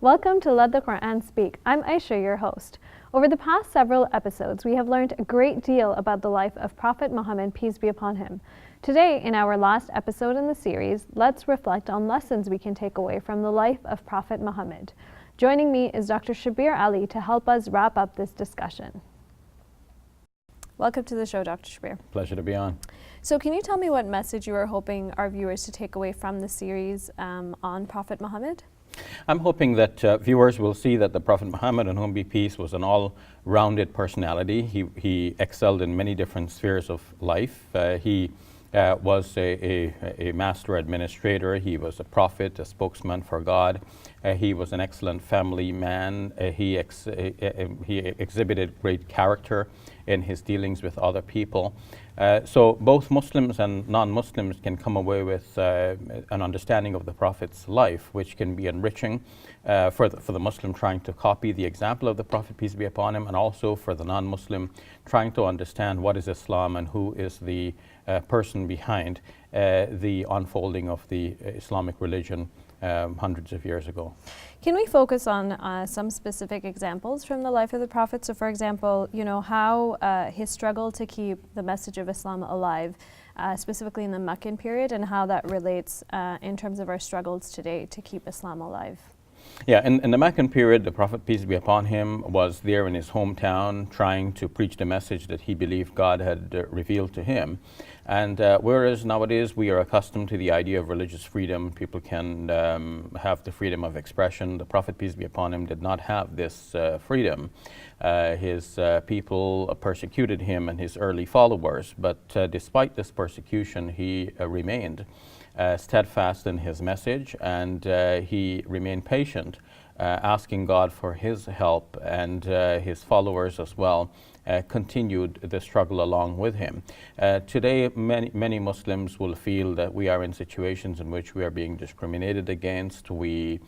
Welcome to Let the Quran Speak. I'm Aisha, your host. Over the past several episodes, we have learned a great deal about the life of Prophet Muhammad, peace be upon him. Today, in our last episode in the series, let's reflect on lessons we can take away from the life of Prophet Muhammad. Joining me is Dr. Shabir Ali to help us wrap up this discussion. Welcome to the show, Dr. Shabir. Pleasure to be on. So can you tell me what message you are hoping our viewers to take away from the series on Prophet Muhammad? I'm hoping that viewers will see that the Prophet Muhammad, on whom be peace, was an all-rounded personality. He excelled in many different spheres of life. He was a master administrator. He was a prophet, a spokesman for God. He was an excellent family man. He exhibited great character in his dealings with other people. So both Muslims and non-Muslims can come away with an understanding of the Prophet's life, which can be enriching for the Muslim trying to copy the example of the Prophet, peace be upon him, and also for the non-Muslim trying to understand what is Islam and who is the person behind the unfolding of the Islamic religion hundreds of years ago. Can we focus on some specific examples from the life of the Prophet? So for example, how his struggle to keep the message of Islam alive, specifically in the Meccan period, and how that relates in terms of our struggles today to keep Islam alive. Yeah, in the Meccan period, the Prophet, peace be upon him, was there in his hometown trying to preach the message that he believed God had revealed to him. And whereas nowadays we are accustomed to the idea of religious freedom, people can have the freedom of expression, the Prophet, peace be upon him, did not have this freedom. His people persecuted him and his early followers, but despite this persecution, he remained steadfast in his message, and he remained patient, asking God for his help, and his followers as well continued the struggle along with him. Today, many Muslims will feel that we are in situations in which we are being discriminated against. We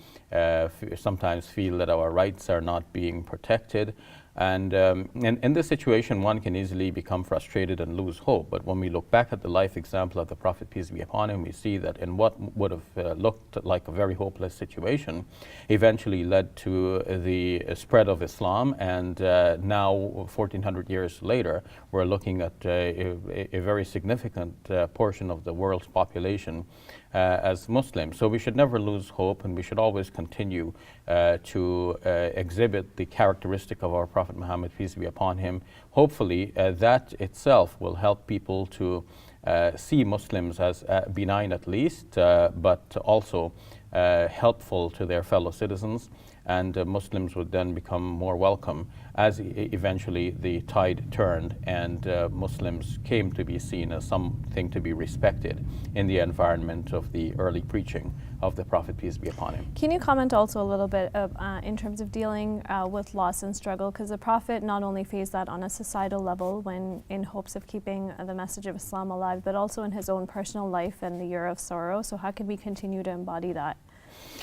sometimes feel that our rights are not being protected. And in this situation, one can easily become frustrated and lose hope. But when we look back at the life example of the Prophet, peace be upon him, we see that in what would have looked like a very hopeless situation, eventually led to the spread of Islam. And now, 1400 years later, we're looking at a very significant portion of the world's population as Muslims. So we should never lose hope, and we should always continue to exhibit the characteristic of our Prophet Muhammad, peace be upon him. Hopefully that itself will help people to see Muslims as benign at least, but also helpful to their fellow citizens, and Muslims would then become more welcome as eventually the tide turned and Muslims came to be seen as something to be respected in the environment of the early preaching of the Prophet, peace be upon him. Can you comment also a little bit in terms of dealing with loss and struggle? Because the Prophet not only faced that on a societal level when in hopes of keeping the message of Islam alive, but also in his own personal life and the year of sorrow. So how can we continue to embody that?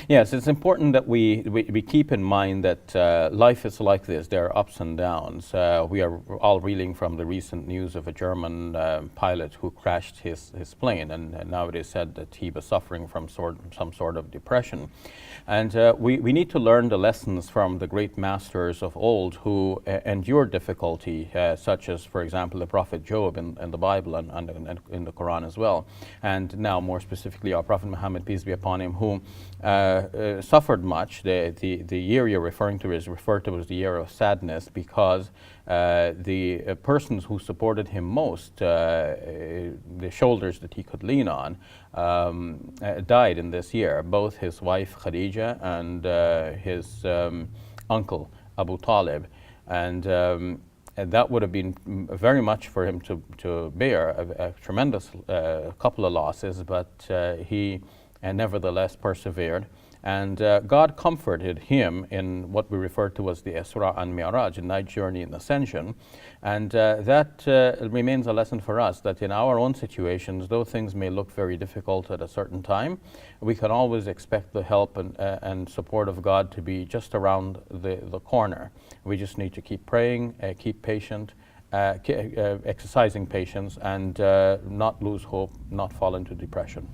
Yes, it's important that we keep in mind that life is like this. There are ups and downs. We are all reeling from the recent news of a German pilot who crashed his plane, and now it is said that he was suffering from some sort of depression. And we need to learn the lessons from the great masters of old who endured difficulty, such as, for example, the Prophet Job in the Bible and in the Quran as well. And now, more specifically, our Prophet Muhammad, peace be upon him, who suffered much. The year you're referring to is referred to as the year of sadness because the persons who supported him most, the shoulders that he could lean on, died in this year. Both his wife Khadija and his uncle Abu Talib. And that would have been very much for him to bear, a tremendous couple of losses, but he nevertheless persevered. And God comforted him in what we refer to as the Isra and Mi'raj, a night journey in ascension. And that remains a lesson for us, that in our own situations, though things may look very difficult at a certain time, we can always expect the help and support of God to be just around the corner. We just need to keep praying, keep patient, exercising patience, and not lose hope, not fall into depression.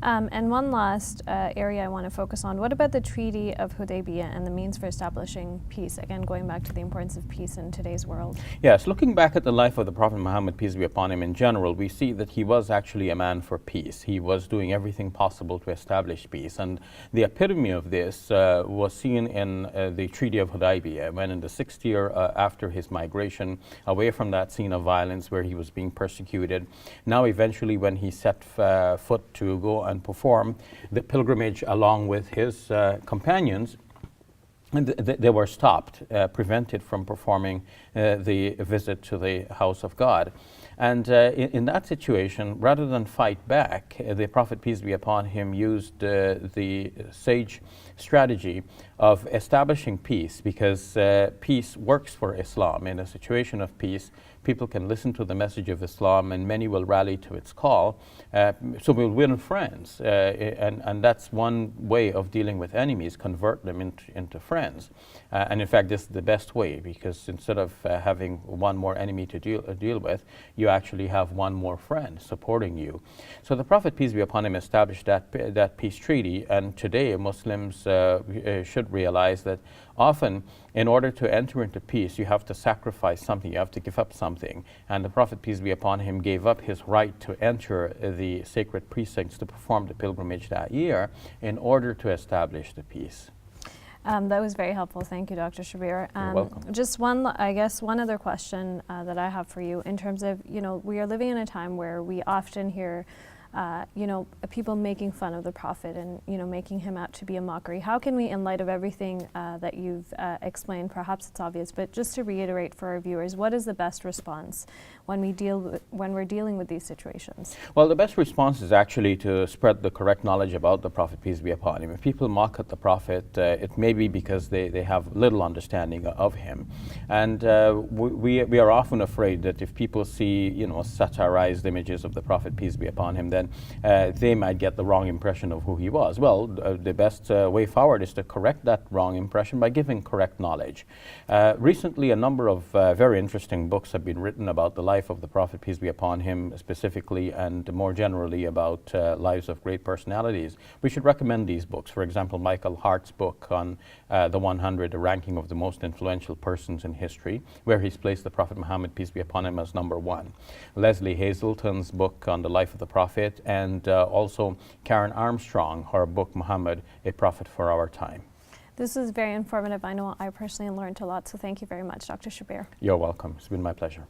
And one last area I want to focus on, what about the Treaty of Hudaybiyah and the means for establishing peace? Again, going back to the importance of peace in today's world. Yes, looking back at the life of the Prophet Muhammad, peace be upon him, in general, we see that he was actually a man for peace. He was doing everything possible to establish peace. And the epitome of this was seen in the Treaty of Hudaybiyah, when in the 6th year after his migration away from that scene of violence where he was being persecuted, now eventually when he set foot to go and perform the pilgrimage along with his companions, and they were stopped, prevented from performing the visit to the house of God. And in that situation, rather than fight back, the Prophet, peace be upon him, used the sage strategy of establishing peace, because peace works for Islam. In a situation of peace, people can listen to the message of Islam and many will rally to its call. So we'll win friends. And that's one way of dealing with enemies, convert them into friends. And in fact, this is the best way, because instead of having one more enemy to deal with, you actually have one more friend supporting you. So the Prophet, peace be upon him, established that peace treaty. And today Muslims should realize that often, in order to enter into peace, you have to sacrifice something, you have to give up something. And the Prophet, peace be upon him, gave up his right to enter the sacred precincts to perform the pilgrimage that year in order to establish the peace. That was very helpful. Thank you, Dr. Shabir. You're welcome. Just one other question that I have for you in terms of, we are living in a time where we often hear people making fun of the Prophet and, making him out to be a mockery. How can we, in light of everything that you've explained, perhaps it's obvious, but just to reiterate for our viewers, what is the best response when we're dealing with these situations? Well, the best response is actually to spread the correct knowledge about the Prophet, peace be upon him. If people mock at the Prophet, it may be because they have little understanding of him. And we are often afraid that if people see, satirized images of the Prophet, peace be upon him, then they might get the wrong impression of who he was. Well, the best way forward is to correct that wrong impression by giving correct knowledge. Recently, a number of very interesting books have been written about the life of the Prophet, peace be upon him, specifically and more generally about lives of great personalities. We should recommend these books. For example, Michael Hart's book on the 100, a ranking of the most influential persons in history, where he's placed the Prophet Muhammad, peace be upon him, as #1. Leslie Hazelton's book on the life of the Prophet, and also Karen Armstrong, her book, Muhammad, A Prophet for Our Time. This is very informative. I know I personally learned a lot, so thank you very much, Dr. Shabir. You're welcome. It's been my pleasure.